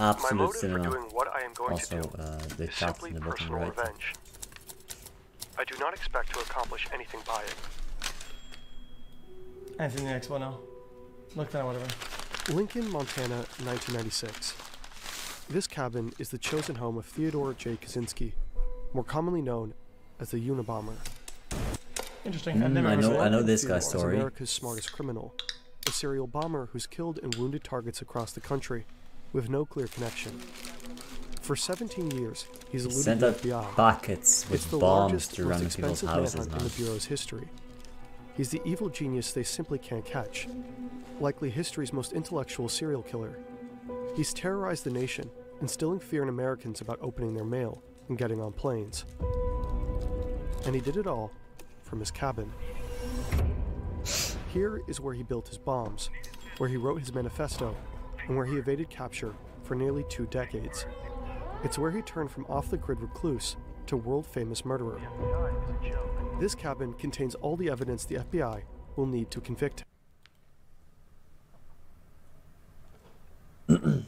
absolute motive cinema. for doing what I am going Also, to do the is chat simply in the bottom personal right. revenge. I do not expect to accomplish anything by it. Anything the expo now? Look down, whatever. Lincoln, Montana, 1996. This cabin is the chosen home of Theodore J. Kaczynski, more commonly known as the Unabomber. Interesting. I've never heard I know of this Theodore guy's is story. America's smartest criminal, a serial bomber who's killed and wounded targets across the country with no clear connection. For 17 years, he's eluded Sent the out FBI. buckets It's with the bombs largest, to most random people's expensive houses, manhunt in man. the Bureau's history. He's the evil genius they simply can't catch. Likely history's most intellectual serial killer. He's terrorized the nation, instilling fear in Americans about opening their mail and getting on planes. And he did it all from his cabin. Here is where he built his bombs, where he wrote his manifesto, and where he evaded capture for nearly 2 decades. It's where he turned from off-the-grid recluse to world-famous murderer. This cabin contains all the evidence the FBI will need to convict him.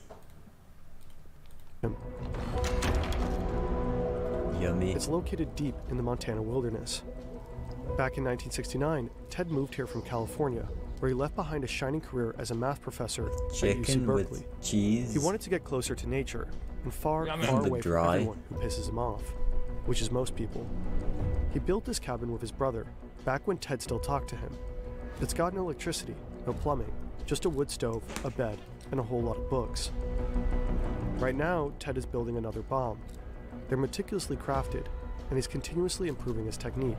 Yummy. It's located deep in the Montana wilderness. Back in 1969, Ted moved here from California, where he left behind a shining career as a math professor at UC Chicken Berkeley. with cheese. He wanted to get closer to nature and far, Yummy. far The away dry. from everyone who pisses him off, which is most people. He built this cabin with his brother, back when Ted still talked to him. It's got no electricity, no plumbing, just a wood stove, a bed, and a whole lot of books. Right now, Ted is building another bomb. They're meticulously crafted, and he's continuously improving his technique.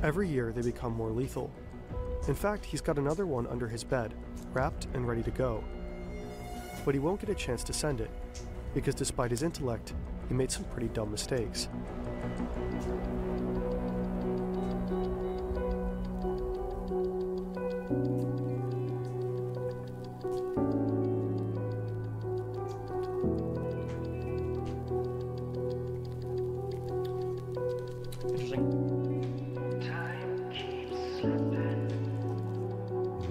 Every year, they become more lethal. In fact, he's got another one under his bed, wrapped and ready to go. But he won't get a chance to send it, because despite his intellect, he made some pretty dumb mistakes.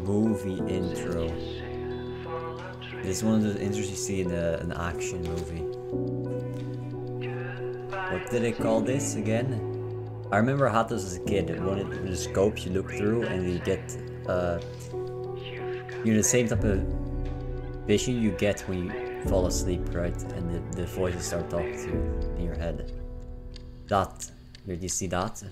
Movie intro. This is one of the intros you see in an action movie. What did they call this again? I remember I had this as a kid. One of the scopes you look through and you get the same type of vision you get when you fall asleep, right? And the voices start talking to you in your head. That. Did you see that?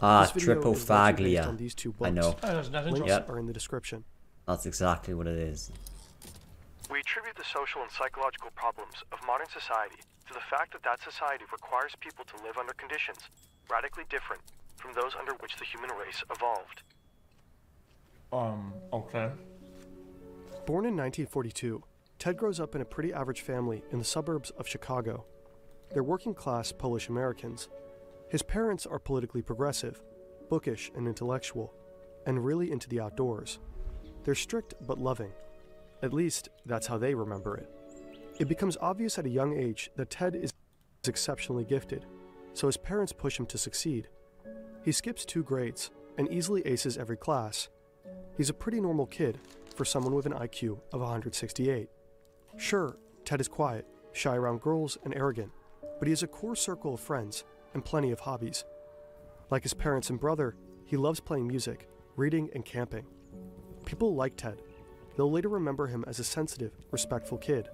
Ah, This video is largely based on Tripofaglia. these 2 I books. know. Oh, that's Links interesting. Yep. are in the description. That's exactly what it is. We attribute the social and psychological problems of modern society to the fact that society requires people to live under conditions radically different from those under which the human race evolved. Okay. Born in 1942, Ted grows up in a pretty average family in the suburbs of Chicago. They're working-class Polish Americans. His parents are politically progressive, bookish and intellectual, and really into the outdoors. They're strict but loving. At least, that's how they remember it. It becomes obvious at a young age that Ted is exceptionally gifted, so his parents push him to succeed. He skips 2 grades and easily aces every class. He's a pretty normal kid for someone with an IQ of 168. Sure, Ted is quiet, shy around girls, and arrogant, but he has a core circle of friends and plenty of hobbies. Like his parents and brother, he loves playing music, reading, and camping. People like Ted. They'll later remember him as a sensitive, respectful kid.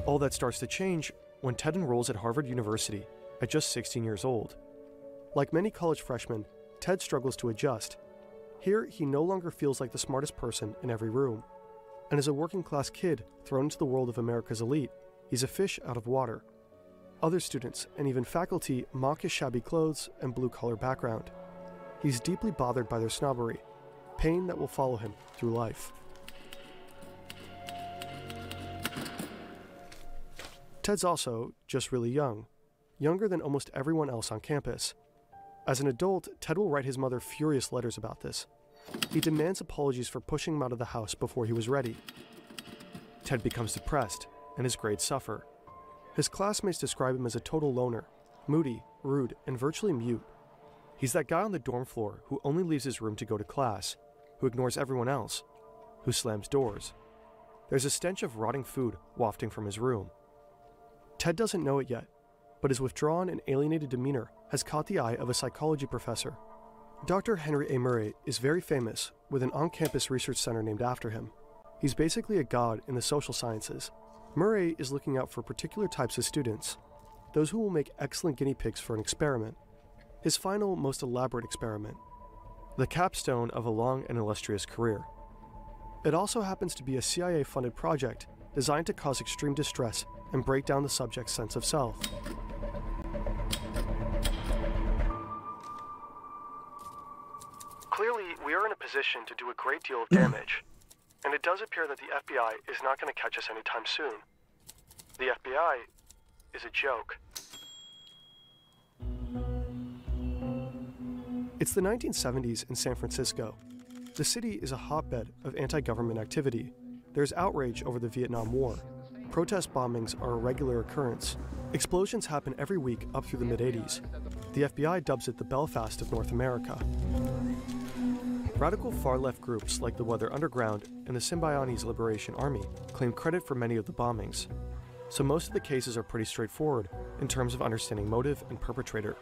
All that starts to change when Ted enrolls at Harvard University at just 16 years old. Like many college freshmen, Ted struggles to adjust. Here, he no longer feels like the smartest person in every room. And as a working-class kid thrown into the world of America's elite, he's a fish out of water. Other students and even faculty mock his shabby clothes and blue-collar background. He's deeply bothered by their snobbery, pain that will follow him through life. Ted's also just really young, younger than almost everyone else on campus. As an adult, Ted will write his mother furious letters about this. He demands apologies for pushing him out of the house before he was ready. Ted becomes depressed, and his grades suffer. His classmates describe him as a total loner, moody, rude, and virtually mute. He's that guy on the dorm floor who only leaves his room to go to class, who ignores everyone else, who slams doors. There's a stench of rotting food wafting from his room. Ted doesn't know it yet, but his withdrawn and alienated demeanor has caught the eye of a psychology professor. Dr. Henry A. Murray is very famous, with an on-campus research center named after him. He's basically a god in the social sciences. Murray is looking out for particular types of students, those who will make excellent guinea pigs for an experiment. His final, most elaborate experiment, the capstone of a long and illustrious career. It also happens to be a CIA-funded project designed to cause extreme distress and break down the subject's sense of self. Clearly, we are in a position to do a great deal of damage, and it does appear that the FBI is not going to catch us anytime soon. The FBI is a joke. It's the 1970s in San Francisco. The city is a hotbed of anti-government activity. There's outrage over the Vietnam War. Protest bombings are a regular occurrence. Explosions happen every week up through the mid-80s. The FBI dubs it the Belfast of North America. Radical far-left groups like the Weather Underground and the Symbionese Liberation Army claim credit for many of the bombings. So most of the cases are pretty straightforward in terms of understanding motive and perpetrator.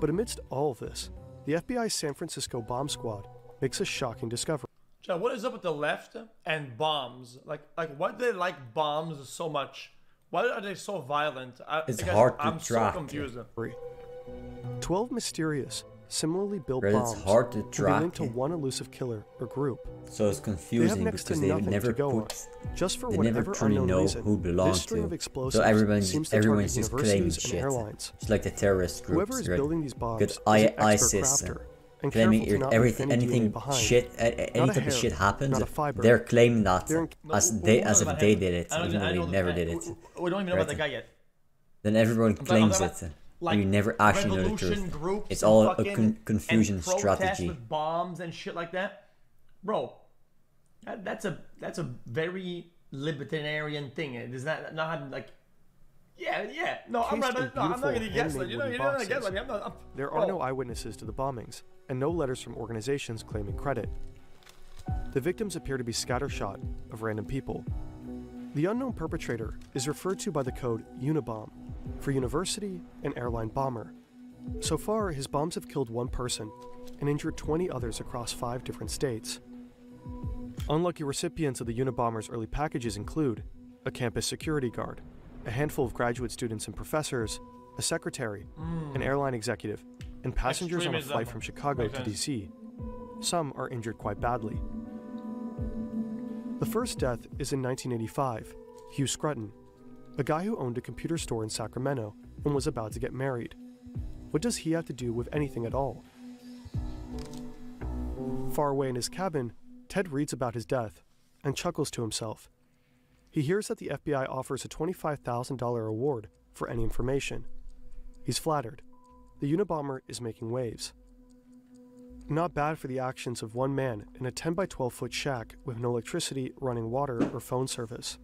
But amidst all of this, the FBI's San Francisco bomb squad makes a shocking discovery. John, what is up with the left and bombs? Like why do they like bombs so much? Why are they so violent? It's hard to I'm track. so confused. 12 mysterious, similarly built But bombs it's hard to can be track. linked to one elusive killer or group. So it's They have confusing next to because they nothing never to go on. put, Just for they never whatever truly unknown know reason, who this belongs string of to. explosives So seems to everyone's target just claiming universities and shit. airlines. It's like the terrorist groups. Whoever is right? building these bombs Good is an expert ISIS crafter, and claiming careful to not leave everything, any DNA anything behind. shit, any Not a type of hair, shit happens, not a fiber. they're claiming that They're in- as No, if they did it, even though they never did it. We don't even know about that guy yet. Then everyone claims about, it, like, and you never actually know the revolution truth. groups It's and all a fucking- confusion and protests strategy. with bombs and shit like that, bro. That's a very libertarian thing. It does not have like, yeah. No, I'm Cased not. in No, I'm not gonna beautiful guess. handmade You know, wooden you're not gonna boxes. guess. Like, I'm not. There are no eyewitnesses to the bombings, and no letters from organizations claiming credit. The victims appear to be scattershot of random people. The unknown perpetrator is referred to by the code Unibomb, for university and airline bomber. So far, his bombs have killed one person and injured 20 others across 5 different states. Unlucky recipients of the Unibomber's early packages include a campus security guard, a handful of graduate students and professors, a secretary, an airline executive, and passengers on a Extremism. flight from Chicago Makes to sense. DC. Some are injured quite badly. The first death is in 1985, Hugh Scruton, a guy who owned a computer store in Sacramento and was about to get married. What does he have to do with anything at all? Far away in his cabin, Ted reads about his death and chuckles to himself. He hears that the FBI offers a $25,000 reward for any information. He's flattered. The Unabomber is making waves. Not bad for the actions of one man in a 10 by 12 foot shack with no electricity, running water, or phone service.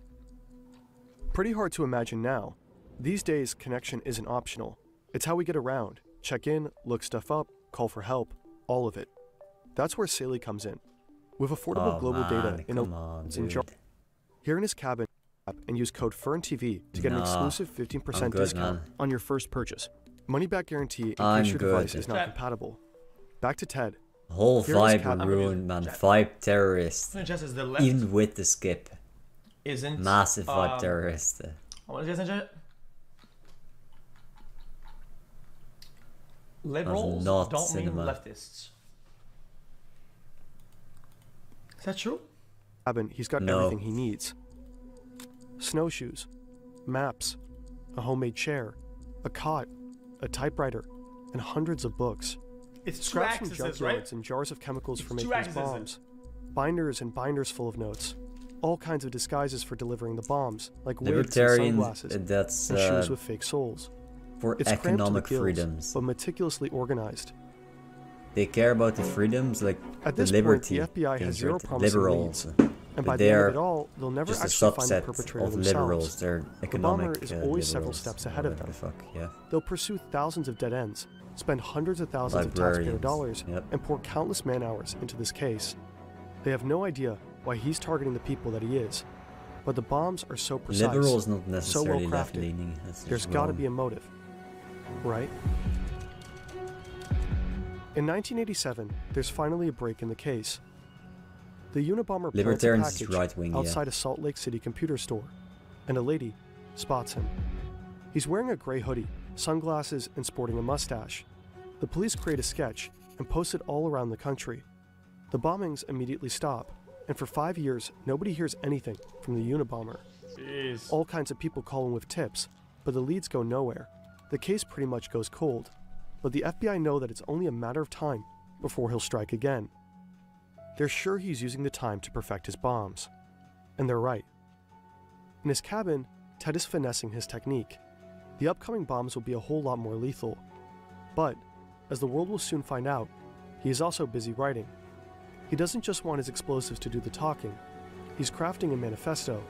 Pretty hard to imagine now. These days, connection isn't optional. It's how we get around, check in, look stuff up, call for help, all of it. That's where Saley comes in. With affordable global data in jar. Here in his cabin, and use code FERNTV to get an exclusive 15% discount on your first purchase. Money back guarantee in case your device is not compatible. Back to Ted. Whole Here is vibe ruined, man. Vibe terrorist. Just as the left Even with the skip. isn't Massive vibe terrorist. What is it? Liberals not don't cinema. mean leftists. Is that true? Cabin, he's got No. everything he needs. Snowshoes, maps, a homemade chair, a cot, a typewriter, and hundreds of books. It's two Scraps from axes, junkyards right? and jars of chemicals for It's two making his axes. bombs. Binders and binders full of notes. All kinds of disguises for delivering the bombs, like wigs and Libertarian, sunglasses, that's and shoes with fake soles. for It's cramped to the economic gills, freedoms. but meticulously organized. They care about the freedoms, like At the this point, liberty. the FBI has things, zero right? promising Liberals. leads. And by But the end of they're it all, they'll never just a actually find the subset perpetrator of themselves. liberals. They're economic bomber is always several liberals, steps ahead of whatever them. the fuck, yeah. They'll pursue thousands of dead ends, spend hundreds of thousands of taxpayer dollars and pour countless man-hours into this case. They have no idea why he's targeting the people that he is, but the bombs are so precise, Liberal is not so necessarily well left-leaning. crafted. There's got to be a motive, right? In 1987, there's finally a break in the case. The Unabomber plants a Libertarians package right-wing, outside a Salt Lake City computer store, and a lady spots him. He's wearing a gray hoodie, sunglasses, and sporting a mustache. The police create a sketch and post it all around the country. The bombings immediately stop, and for 5 years, nobody hears anything from the Unabomber. Jeez. All kinds of people call him with tips, but the leads go nowhere. The case pretty much goes cold, but the FBI know that it's only a matter of time before he'll strike again. They're sure he's using the time to perfect his bombs. And they're right. In his cabin, Ted is finessing his technique. The upcoming bombs will be a whole lot more lethal. But, as the world will soon find out, he is also busy writing. He doesn't just want his explosives to do the talking. He's crafting a manifesto,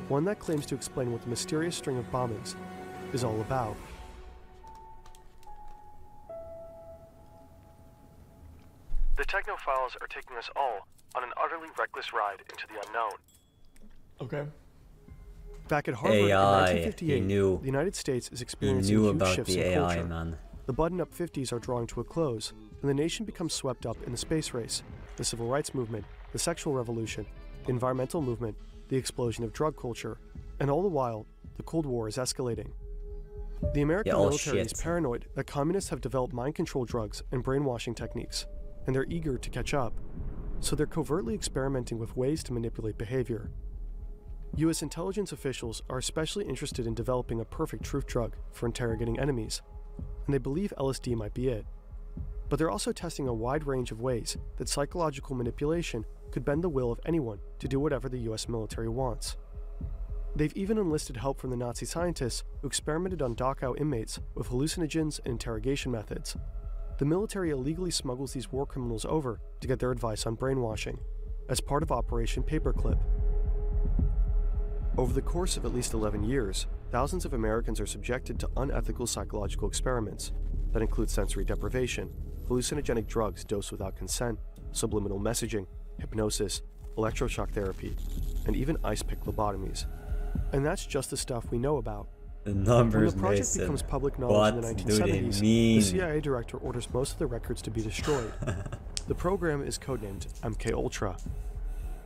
one that claims to explain what the mysterious string of bombings is all about. The Technophiles are taking us all on an utterly reckless ride into the unknown. Okay. Back at Harvard AI, in 1958, the United States is He experiencing knew huge about shifts the in AI, culture. man. The button-up 50s are drawing to a close, and the nation becomes swept up in the space race, the civil rights movement, the sexual revolution, the environmental movement, the explosion of drug culture, and all the while, the Cold War is escalating. The American military is paranoid that communists have developed mind-control drugs and brainwashing techniques, and they're eager to catch up, so they're covertly experimenting with ways to manipulate behavior. U.S. intelligence officials are especially interested in developing a perfect truth drug for interrogating enemies, and they believe LSD might be it. But they're also testing a wide range of ways that psychological manipulation could bend the will of anyone to do whatever the US military wants. They've even enlisted help from the Nazi scientists who experimented on Dachau inmates with hallucinogens and interrogation methods. The military illegally smuggles these war criminals over to get their advice on brainwashing, as part of Operation Paperclip. Over the course of at least 11 years, thousands of Americans are subjected to unethical psychological experiments that include sensory deprivation, hallucinogenic drugs dosed without consent, subliminal messaging, hypnosis, electroshock therapy, and even ice pick lobotomies. And that's just the stuff we know about. The numbers, when the project Mason. becomes public knowledge in the 1970s, the CIA director orders most of the records to be destroyed. The program is codenamed MKUltra.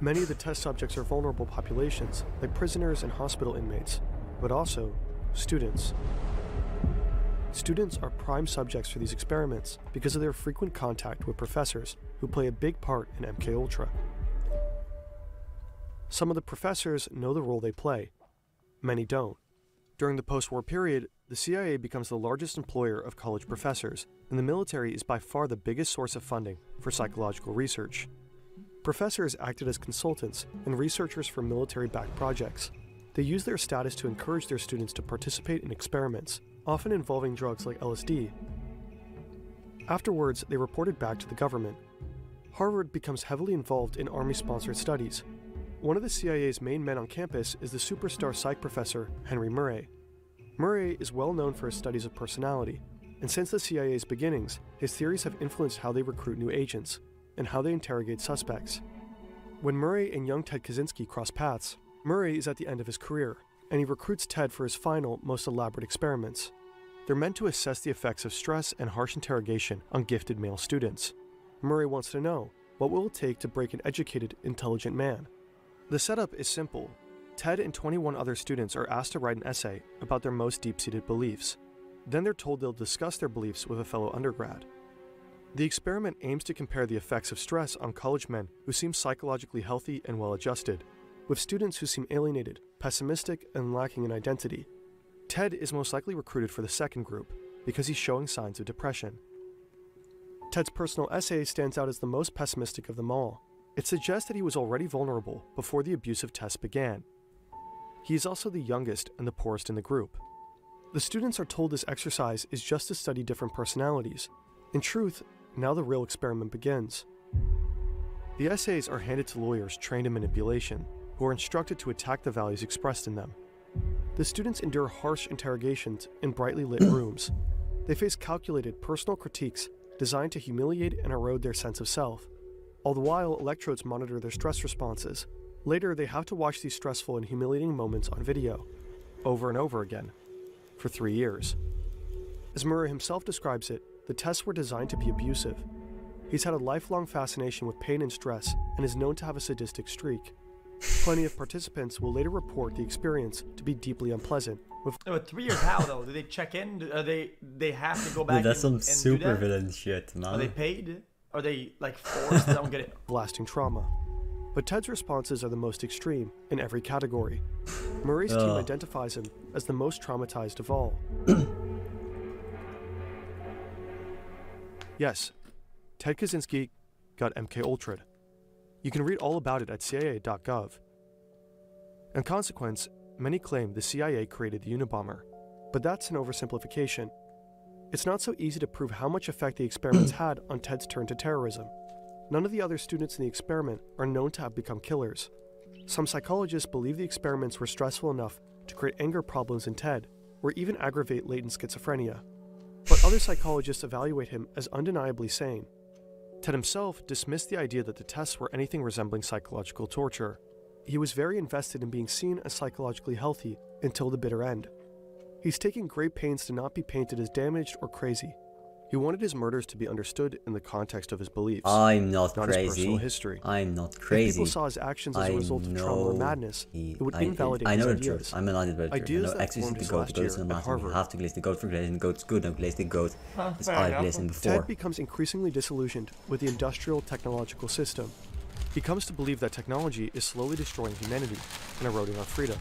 Many of the test subjects are vulnerable populations, like prisoners and hospital inmates, but also students. Students are prime subjects for these experiments because of their frequent contact with professors who play a big part in MKUltra. Some of the professors know the role they play. Many don't. During the post-war period, the CIA becomes the largest employer of college professors, and the military is by far the biggest source of funding for psychological research. Professors acted as consultants and researchers for military-backed projects. They used their status to encourage their students to participate in experiments, often involving drugs like LSD. Afterwards, they reported back to the government. Harvard becomes heavily involved in Army-sponsored studies. One of the CIA's main men on campus is the superstar psych professor, Henry Murray. Murray is well known for his studies of personality, and since the CIA's beginnings, his theories have influenced how they recruit new agents, and how they interrogate suspects. When Murray and young Ted Kaczynski cross paths, Murray is at the end of his career, and he recruits Ted for his final, most elaborate experiments. They're meant to assess the effects of stress and harsh interrogation on gifted male students. Murray wants to know, what will it take to break an educated, intelligent man? The setup is simple. Ted and 21 other students are asked to write an essay about their most deep-seated beliefs. Then they're told they'll discuss their beliefs with a fellow undergrad. The experiment aims to compare the effects of stress on college men who seem psychologically healthy and well-adjusted, with students who seem alienated, pessimistic, and lacking in identity. Ted is most likely recruited for the second group because he's showing signs of depression. Ted's personal essay stands out as the most pessimistic of them all. It suggests that he was already vulnerable before the abusive test began. He is also the youngest and the poorest in the group. The students are told this exercise is just to study different personalities. In truth, now the real experiment begins. The essays are handed to lawyers trained in manipulation, who are instructed to attack the values expressed in them. The students endure harsh interrogations in brightly lit rooms. They face calculated personal critiques designed to humiliate and erode their sense of self. All the while, electrodes monitor their stress responses. Later, they have to watch these stressful and humiliating moments on video, over and over again, for 3 years. As Murray himself describes it, the tests were designed to be abusive. He's had a lifelong fascination with pain and stress and is known to have a sadistic streak. Plenty of participants will later report the experience to be deeply unpleasant. But 3 years how though? Do they check in? They have to go back? Dude, that's some and super do that? villain shit, man. Are they paid? Are they like forced? I don't get it. Lasting trauma. But Ted's responses are the most extreme in every category. Murray's team identifies him as the most traumatized of all. Yes, Ted Kaczynski got MK-Ultra'd. You can read all about it at CIA.gov. In consequence, many claim the CIA created the Unabomber, but that's an oversimplification. It's not so easy to prove how much effect the experiments had on Ted's turn to terrorism. None of the other students in the experiment are known to have become killers. Some psychologists believe the experiments were stressful enough to create anger problems in Ted, or even aggravate latent schizophrenia. But other psychologists evaluate him as undeniably sane. Ted himself dismissed the idea that the tests were anything resembling psychological torture. He was very invested in being seen as psychologically healthy until the bitter end. He's taken great pains to not be painted as damaged or crazy. He wanted his murders to be understood in the context of his beliefs. I'm not his crazy. personal history. I'm not crazy. If people saw his actions as a result of trauma or madness, it would invalidate I know his the ideas. truth. I'm a lot of the Ideas truth. I know that xQc formed the his goat, last the goat's year in at the Harvard. You have to place the goat for glazing, goat's good, no place the goat. As I've listened before. Ted becomes increasingly disillusioned with the industrial technological system. He comes to believe that technology is slowly destroying humanity and eroding our freedom.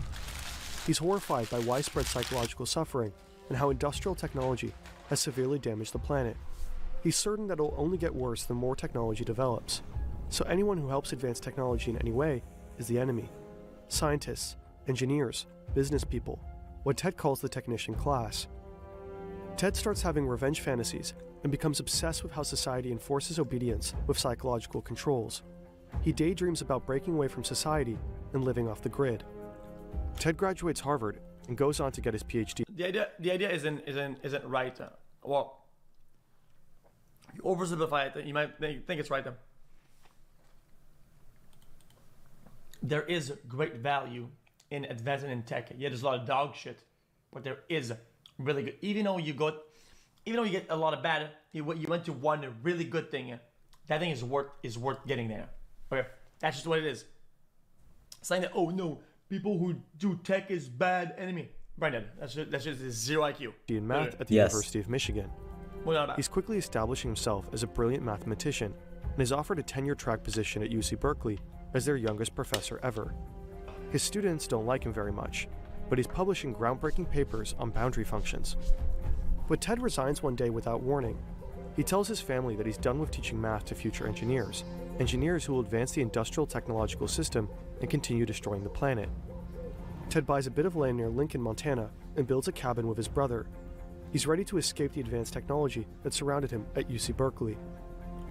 He's horrified by widespread psychological suffering and how industrial technology has severely damaged the planet. He's certain that it'll only get worse the more technology develops. So anyone who helps advance technology in any way is the enemy. Scientists, engineers, business people, what Ted calls the technician class. Ted starts having revenge fantasies and becomes obsessed with how society enforces obedience with psychological controls. He daydreams about breaking away from society and living off the grid. Ted graduates Harvard and goes on to get his PhD. The idea isn't right. Well, you oversimplify it. You might think it's right. There is great value in advancing in tech. Yeah, there's a lot of dog shit, but there is really good. Even though you get a lot of bad, you went to one really good thing. That thing is worth getting there. Okay, that's just what it is. Saying that, oh no, people who do tech is bad enemy. Brandon, that's just zero IQ. In math at the University of Michigan. Well, he's quickly establishing himself as a brilliant mathematician and is offered a tenure-track position at UC Berkeley as their youngest professor ever. His students don't like him very much, but he's publishing groundbreaking papers on boundary functions. But Ted resigns one day without warning. He tells his family that he's done with teaching math to future engineers who will advance the industrial technological system and continue destroying the planet. Ted buys a bit of land near Lincoln, Montana, and builds a cabin with his brother. He's ready to escape the advanced technology that surrounded him at UC Berkeley.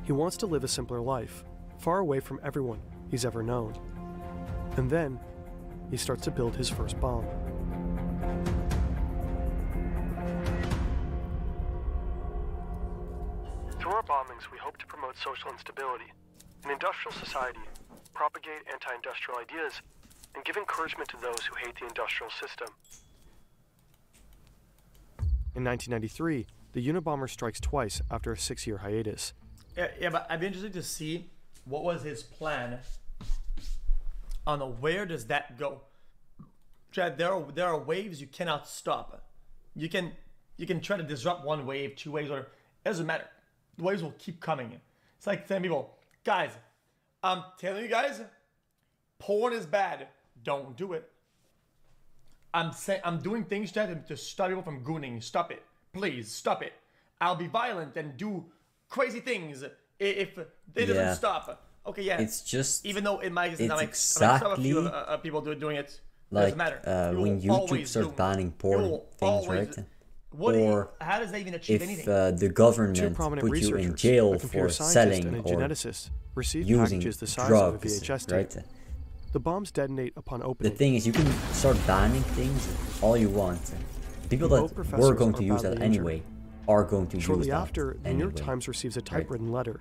He wants to live a simpler life, far away from everyone he's ever known. And then, he starts to build his first bomb. Through our bombings, we hope to promote social instability, an industrial society, propagate anti-industrial ideas, and give encouragement to those who hate the industrial system. In 1993, the Unabomber strikes twice after a 6-year hiatus. Yeah, but I'd be interested to see what was his plan on where does that go. Chad, there are waves you cannot stop. You can try to disrupt one wave, 2 waves, or it doesn't matter. The waves will keep coming. It's like telling people, guys, I'm telling you guys, porn is bad. Don't do it. I'm doing things to stop people from gooning. Stop it. Please, stop it. I'll be violent and do crazy things if they doesn't stop. Okay, yeah. It's just... Even though it might not make exactly a few people doing it. Like, doesn't matter. when YouTube starts banning porn things, right? How does that even achieve anything? If the government put you in jail for selling or using drugs, right? The bombs detonate upon opening. The thing is, you can start banning things all you want. People that were going to use that anyway are going to use Shortly that after, the New York anyway. Times receives a typewritten letter.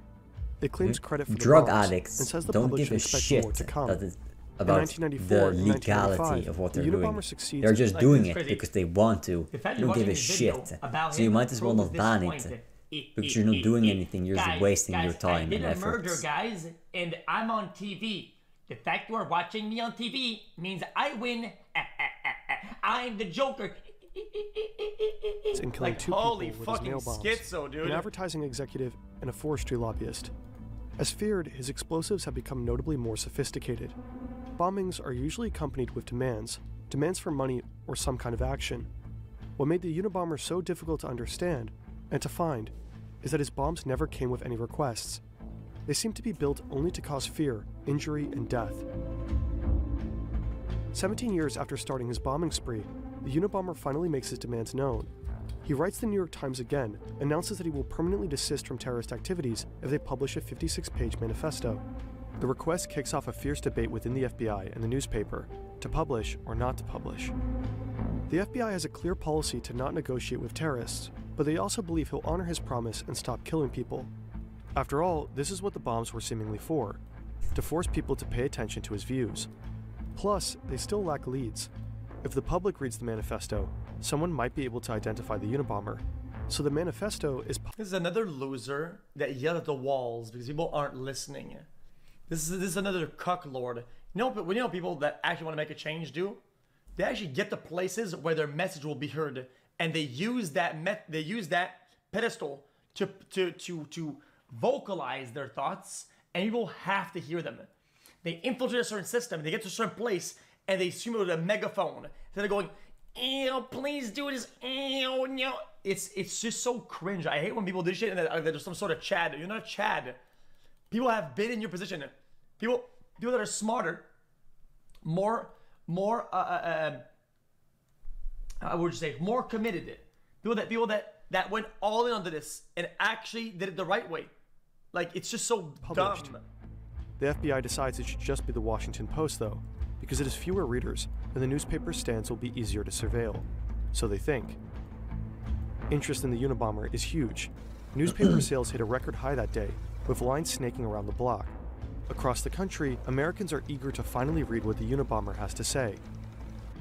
It claims credit for the Drug bombs addicts and says the don't public give should a expect shit more to come. that is In about 1994 the and legality 1995, of what the they're doing. Unabomber succeeds. They're just Like, doing it's it crazy. because they want to. The fact They you're don't give a watching this video shit. about So you him might as well proves not ban this it. point. Because you're not doing anything, you're just wasting your time I did and a murder, efforts. guys, and I'm on TV. The fact you are watching me on TV means I win. I'm the Joker. In killing Like, two holy people with his fucking nail bombs. schizo, dude. An advertising executive and a forestry lobbyist. As feared, his explosives have become notably more sophisticated. Bombings are usually accompanied with demands for money or some kind of action. What made the Unabomber so difficult to understand and to find is that his bombs never came with any requests. They seem to be built only to cause fear, injury, and death. 17 years after starting his bombing spree, the Unabomber finally makes his demands known. He writes the New York Times again, announces that he will permanently desist from terrorist activities if they publish a 56-page manifesto. The request kicks off a fierce debate within the FBI and the newspaper, to publish or not to publish. The FBI has a clear policy to not negotiate with terrorists, but they also believe he'll honor his promise and stop killing people. After all, this is what the bombs were seemingly for, to force people to pay attention to his views. Plus, they still lack leads. If the public reads the manifesto, someone might be able to identify the Unabomber. So the manifesto is... This is another loser that yelled at the walls because people aren't listening. This is another cuck lord. People that actually want to make a change do? They actually get to places where their message will be heard, and they use that pedestal to vocalize their thoughts, and people have to hear them. They infiltrate a certain system, they get to a certain place, and they stream it with a megaphone. Instead of going, "Ew, please do this." Ew, no. It's just so cringe. I hate when people do shit and there's some sort of Chad. You're not a Chad. People have been in your position. People that are smarter, more committed. People that went all in onto this and actually did it the right way. Like, it's just so Published. dumb. The FBI decides it should just be the Washington Post, though, because it has fewer readers and the newspaper's stance will be easier to surveil. So they think. Interest in the Unabomber is huge. Newspaper sales hit a record high that day, with lines snaking around the block. Across the country, Americans are eager to finally read what the Unabomber has to say.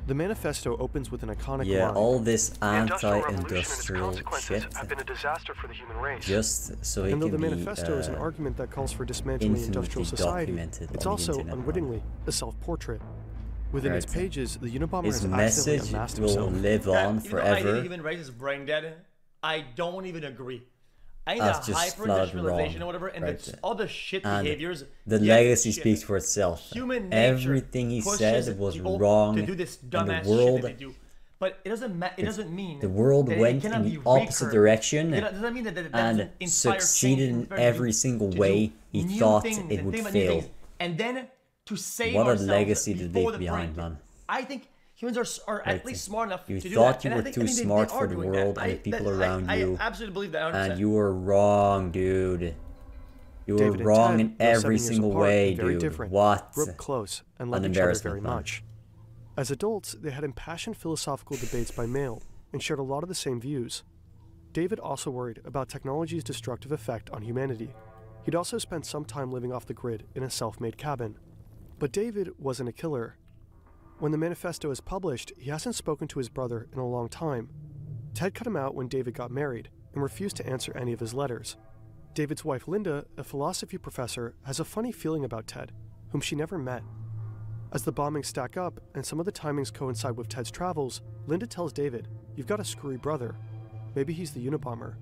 The manifesto opens with an iconic line. All this The Industrial Revolution and its anti-industrial consequences shit, have been a disaster for the human race. just so he And though can the be manifesto is an argument that calls for dismantling industrial infinitely society, documented it's on the also, internet. unwittingly, a self-portrait. Within its Right. pages, the Unabomber His has accidentally message unmasked will himself. live on I didn't forever. even raise his brain dead. I don't even agree. I think That's the just flat hyper-industrialization wrong, or whatever, and right the there. other shit And behaviors. the yes, legacy shit. speaks for itself. Human nature Everything he pushes said was people wrong, to do this and dumbass the world, shit that they do. But it doesn't. It doesn't mean the world that it went cannot in the be opposite recurred. direction It doesn't mean that and doesn't inspire succeeded change, in inspire every you single to do way he new thought things it and would think about new fail. things. And then to save What a ourselves legacy to before leave the behind, brink. man. I think humans are at least smart enough You to do thought that. you And I were think- too I think they smart are for the doing world that. and the people around I you, absolutely believe that. 100%. and you were wrong, dude. You were David and wrong Ted, in though 7 every years single apart way, and very dude. different, What? grew up close and loved An each other embarrassment, very man. much. As adults, they had impassioned philosophical debates by mail and shared a lot of the same views. David also worried about technology's destructive effect on humanity. He'd also spent some time living off the grid in a self-made cabin. But David wasn't a killer. When the manifesto is published, he hasn't spoken to his brother in a long time. Ted cut him out when David got married and refused to answer any of his letters. David's wife Linda, a philosophy professor, has a funny feeling about Ted, whom she never met. As the bombings stack up and some of the timings coincide with Ted's travels, Linda tells David, "You've got a screwy brother. Maybe he's the Unabomber."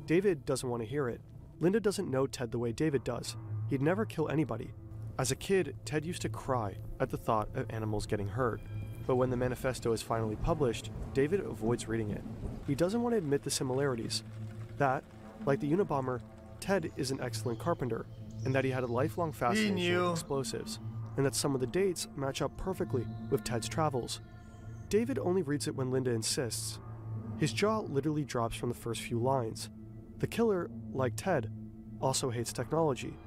David doesn't want to hear it. Linda doesn't know Ted the way David does. He'd never kill anybody. As a kid, Ted used to cry at the thought of animals getting hurt. But when the manifesto is finally published, David avoids reading it. He doesn't want to admit the similarities. That, like the Unabomber, Ted is an excellent carpenter, and that he had a lifelong fascination knew. with explosives, and that some of the dates match up perfectly with Ted's travels. David only reads it when Linda insists. His jaw literally drops from the first few lines. The killer, like Ted, also hates technology.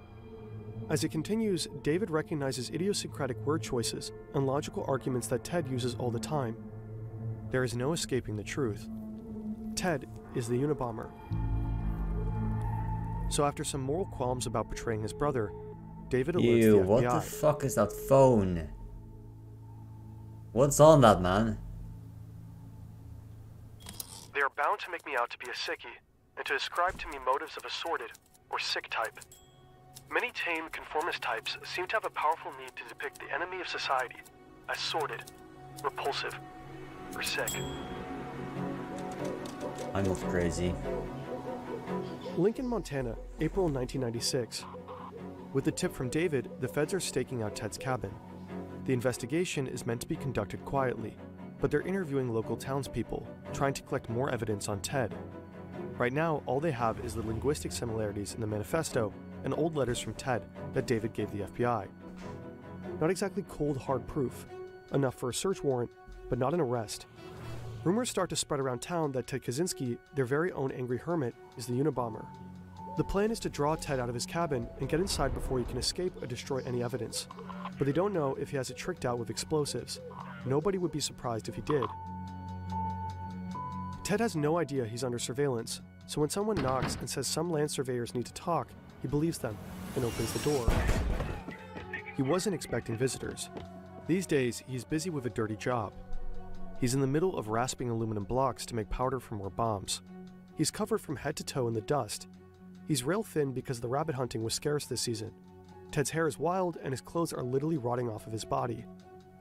As it continues, David recognizes idiosyncratic word choices and logical arguments that Ted uses all the time. There is no escaping the truth. Ted is the Unabomber. So after some moral qualms about betraying his brother, David alerts Ew, the FBI. what the fuck is that phone? What's on that, man? They are bound to make me out to be a sickie, and to ascribe to me motives of a sordid, or sick type. Many tame conformist types seem to have a powerful need to depict the enemy of society as sordid, repulsive, or sick. I'm not crazy. Lincoln, Montana, April 1996. With a tip from David, the feds are staking out Ted's cabin. The investigation is meant to be conducted quietly, but they're interviewing local townspeople, trying to collect more evidence on Ted. Right now, all they have is the linguistic similarities in the manifesto and old letters from Ted that David gave the FBI. Not exactly cold, hard proof, enough for a search warrant, but not an arrest. Rumors start to spread around town that Ted Kaczynski, their very own angry hermit, is the Unabomber. The plan is to draw Ted out of his cabin and get inside before he can escape or destroy any evidence. But they don't know if he has it tricked out with explosives. Nobody would be surprised if he did. Ted has no idea he's under surveillance, so when someone knocks and says some land surveyors need to talk, he believes them and opens the door. He wasn't expecting visitors. These days, he's busy with a dirty job. He's in the middle of rasping aluminum blocks to make powder for more bombs. He's covered from head to toe in the dust. He's rail thin because the rabbit hunting was scarce this season. Ted's hair is wild and his clothes are literally rotting off of his body.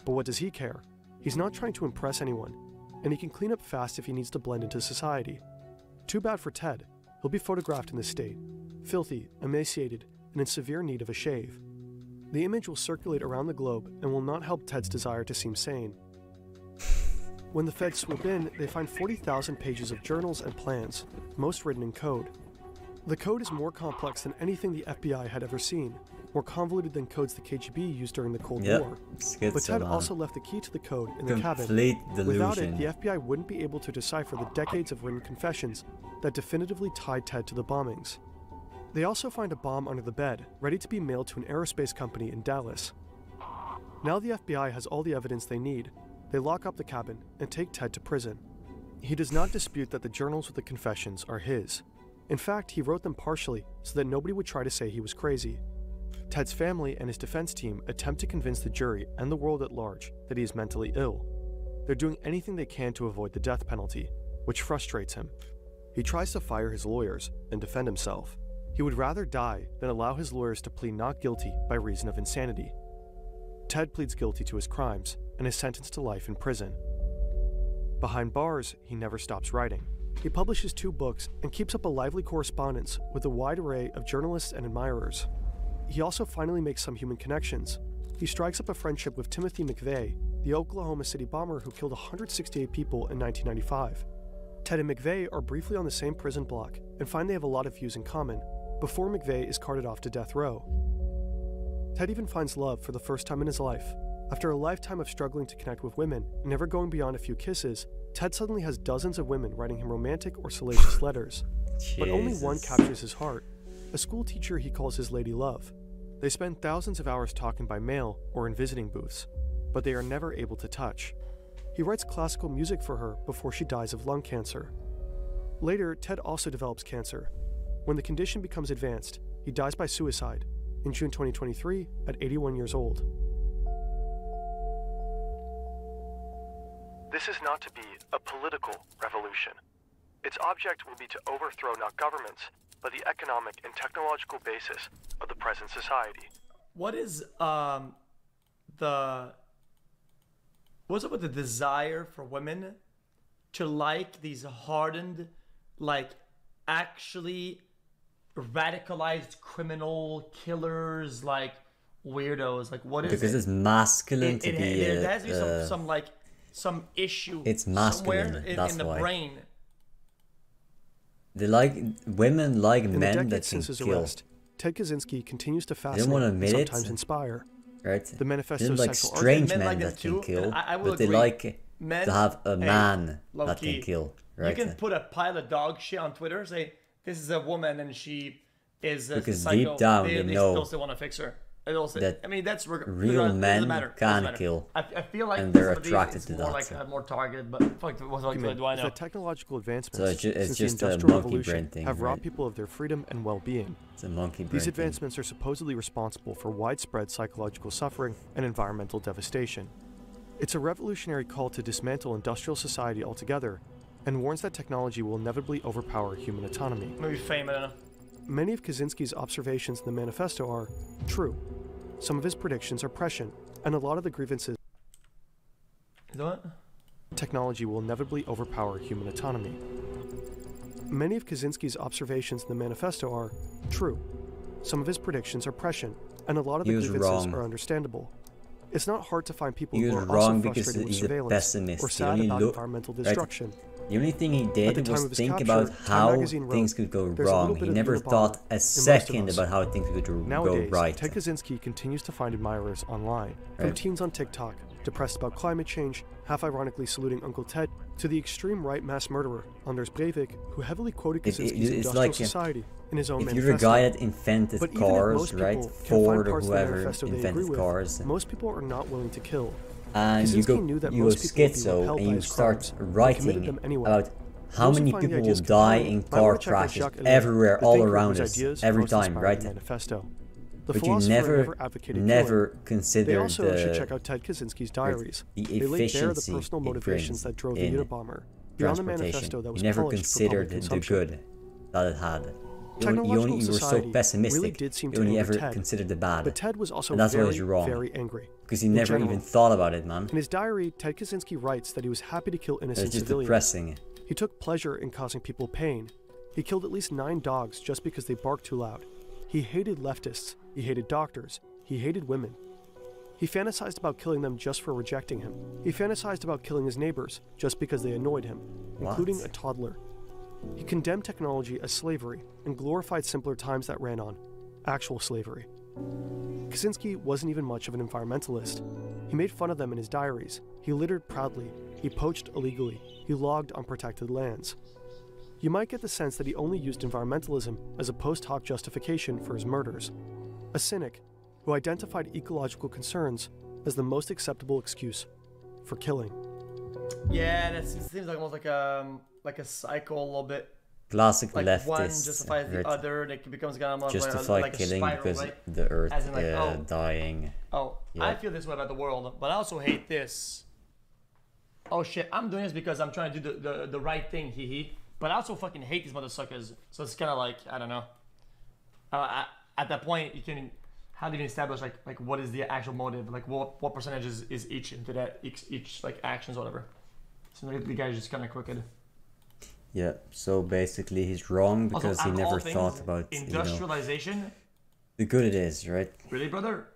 But what does he care? He's not trying to impress anyone, and he can clean up fast if he needs to blend into society. Too bad for Ted. He'll be photographed in this state, filthy, emaciated, and in severe need of a shave. The image will circulate around the globe and will not help Ted's desire to seem sane. When the feds swoop in, they find 40,000 pages of journals and plans, most written in code. The code is more complex than anything the FBI had ever seen, more convoluted than codes the KGB used during the Cold War. But Ted also left the key to the code in the cabin. Delusion. Without it, the FBI wouldn't be able to decipher the decades of written confessions that definitively tied Ted to the bombings. They also find a bomb under the bed, ready to be mailed to an aerospace company in Dallas. Now the FBI has all the evidence they need. They lock up the cabin and take Ted to prison. He does not dispute that the journals with the confessions are his. In fact, he wrote them partially so that nobody would try to say he was crazy. Ted's family and his defense team attempt to convince the jury and the world at large that he is mentally ill. They're doing anything they can to avoid the death penalty, which frustrates him. He tries to fire his lawyers and defend himself. He would rather die than allow his lawyers to plead not guilty by reason of insanity. Ted pleads guilty to his crimes and is sentenced to life in prison. Behind bars, he never stops writing. He publishes 2 books and keeps up a lively correspondence with a wide array of journalists and admirers. He also finally makes some human connections. He strikes up a friendship with Timothy McVeigh, the Oklahoma City bomber who killed 168 people in 1995. Ted and McVeigh are briefly on the same prison block and find they have a lot of views in common, before McVeigh is carted off to death row. Ted even finds love for the first time in his life. After a lifetime of struggling to connect with women and never going beyond a few kisses, Ted suddenly has dozens of women writing him romantic or salacious letters. But only one captures his heart, a school teacher he calls his lady love. They spend thousands of hours talking by mail or in visiting booths, but they are never able to touch. He writes classical music for her before she dies of lung cancer. Later, Ted also develops cancer. When the condition becomes advanced, he dies by suicide in June 2023 at 81 years old. This is not to be a political revolution. Its object will be to overthrow not governments, but the economic and technological basis of the present society. What's up with the desire for women to like these hardened, like actually radicalized criminal killers, like weirdos? Like, what is it? Because it's masculine to be. There has to be some issue. It's masculine. Somewhere That's in the why. brain. They like women like In the men that decades can since his kill. arrest, Ted Kaczynski continues to don't fascinate wanna and admit it. sometimes inspire. Right? The They manifesto's don't like central strange Men men like them that can too, kill, and I will but they agree. like Men, to have a hey, man low that key. can kill. Right? You can put a pile of dog shit on Twitter, say this is a woman and she is Because psycho. deep down they know still want to fix her. that I mean, that's real men can kill. I feel like and they're some of these attracted is to more that. like more targeted, but fuck, what do I know? The technological advancements So it's since just the a Industrial monkey brain Revolution thing, have right? robbed people of their freedom and well-being. It's a monkey brain These thing. advancements are supposedly responsible for widespread psychological suffering and environmental devastation. It's a revolutionary call to dismantle industrial society altogether and warns that technology will inevitably overpower human autonomy. Maybe fame, I don't know. Many of Kaczynski's observations in the manifesto are true. Some of his predictions are prescient, and a lot of the grievances You know what? technology will inevitably overpower human autonomy. Many of Kaczynski's observations in the manifesto are true. Some of his predictions are prescient, and a lot of the grievances wrong. are understandable. It's not hard to find people He who was are wrong also because frustrated with he's a surveillance pessimist. or He sad only about look- environmental right. destruction. The only thing he At the did time was of his think capture, about Time how magazine wrote, things could go "There's a little wrong. bit He of never Unabomber thought in a most of second us." about how things could go Nowadays, right. Ted Kaczynski continues to find admirers online, from Right. teens on TikTok, depressed about climate change, half-ironically saluting Uncle Ted, to the extreme right mass murderer, Anders Breivik, who heavily quoted Kaczynski's it's Industrial like, Society in his own If manifesto. you're the guy that invented But even if cars, most right? people can Ford find or parts of the whoever manifesto they agree invented with, cars, most people are not willing to kill. and you Kaczynski knew that go most people would be schizo repelled and by you his start crimes, but writing committed them anyway. about how Those who many find the people will ideas die compelling in might car wanna check out crashes Jacques Ellul, everywhere, the all thinker around whose us, ideas every most time, inspired right? the manifesto. The But you philosopher never advocated never killing. consider They also should check the out Ted Kaczynski's diaries. the They laid bare the efficiency personal it motivations brings that drove the in Unabomber, beyond the transportation. manifesto that You was never polished for considered public the consumption. good that it had. Technological You were so society pessimistic. really did seem you to only anger ever Ted, considered the bad. But Ted was also And that's why very, he's wrong. very angry. Because he in never general. even thought about it, man. In his diary, Ted Kaczynski writes that he was happy to kill innocent It's just civilians. depressing. He took pleasure in causing people pain. He killed at least 9 dogs just because they barked too loud. He hated leftists. He hated doctors. He hated women. He fantasized about killing them just for rejecting him. He fantasized about killing his neighbors just because they annoyed him, including What? a toddler. He condemned technology as slavery and glorified simpler times that ran on, actual slavery. Kaczynski wasn't even much of an environmentalist. He made fun of them in his diaries. He littered proudly. He poached illegally. He logged on protected lands. You might get the sense that he only used environmentalism as a post hoc justification for his murders. A cynic who identified ecological concerns as the most acceptable excuse for killing. Yeah, that seems like almost like a cycle a little bit. Classic Like leftist. one justifies the right? other, and it becomes kind of Justify like a killing spiral, because right? the earth As in, like, dying. Oh, Yeah. I feel this way about the world, but I also hate this. Oh shit, I'm doing this because I'm trying to do the right thing, hee hee. But I also fucking hate these motherfuckers. So it's kind of like, I don't know. At that point, you can, how do you establish like what is the actual motive? Like what percentage is each into that, each like actions or whatever. So maybe the guy's just kind of crooked. Yeah, so basically he's wrong because Also, he out of all never things, thought about industrialization. the good it is, right? Really, brother?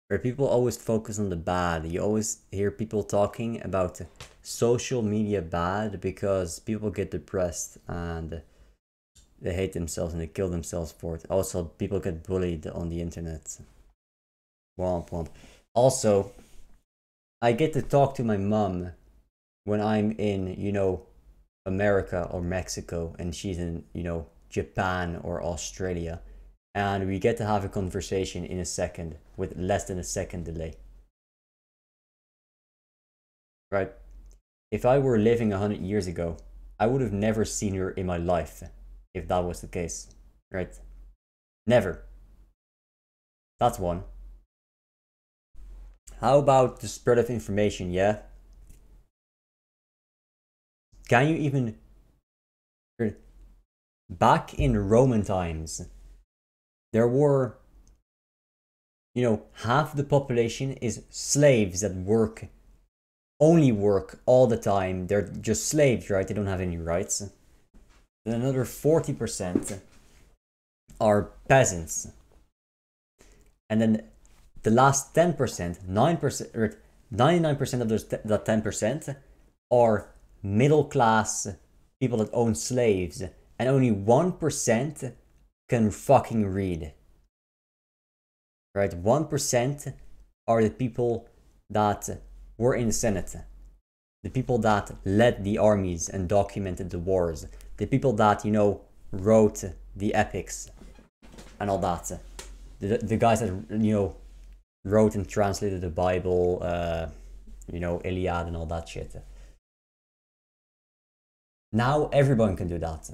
Where people always focus on the bad. You always hear people talking about social media bad because people get depressed and they hate themselves and they kill themselves for it. Also, people get bullied on the internet. Womp womp. Also, I get to talk to my mom when I'm in, America or Mexico and she's in, Japan or Australia. And we get to have a conversation in a second with less than a second delay. Right? If I were living 100 years ago, I would have never seen her in my life if that was the case. Right? Never. That's one. How about the spread of information, yeah? Can you even... Back in Roman times, there were, half the population is slaves that only work all the time. They're just slaves, right? They don't have any rights. Then another 40% are peasants. And then the last 10%, 9%, or 99% of that 10% are middle class people that own slaves. And only 1% can fucking read. Right? 1% are the people that were in the Senate. The people that led the armies and documented the wars. The people that, wrote the epics. and all that. The guys that, you know, wrote and translated the Bible, you know, Iliad and all that shit. Now everyone can do that,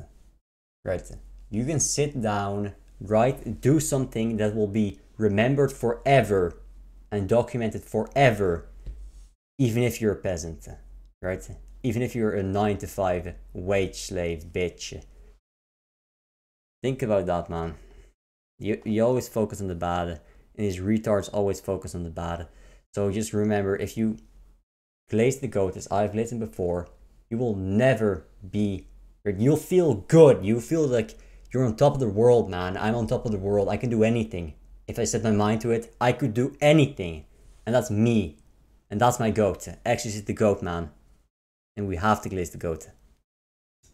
right? You can sit down, write, do something that will be remembered forever and documented forever, even if you're a peasant, right? Even if you're a 9-to-5 wage slave bitch. Think about that, man. You always focus on the bad, and these retards always focus on the bad. So just remember, if you glaze the goat, as I've glazed before, you will never be, you'll feel good. You feel like you're on top of the world, man. I'm on top of the world. I can do anything. If I set my mind to it, I could do anything. And that's me. And that's my goat. xQc is the goat, man. And we have to glaze the goat.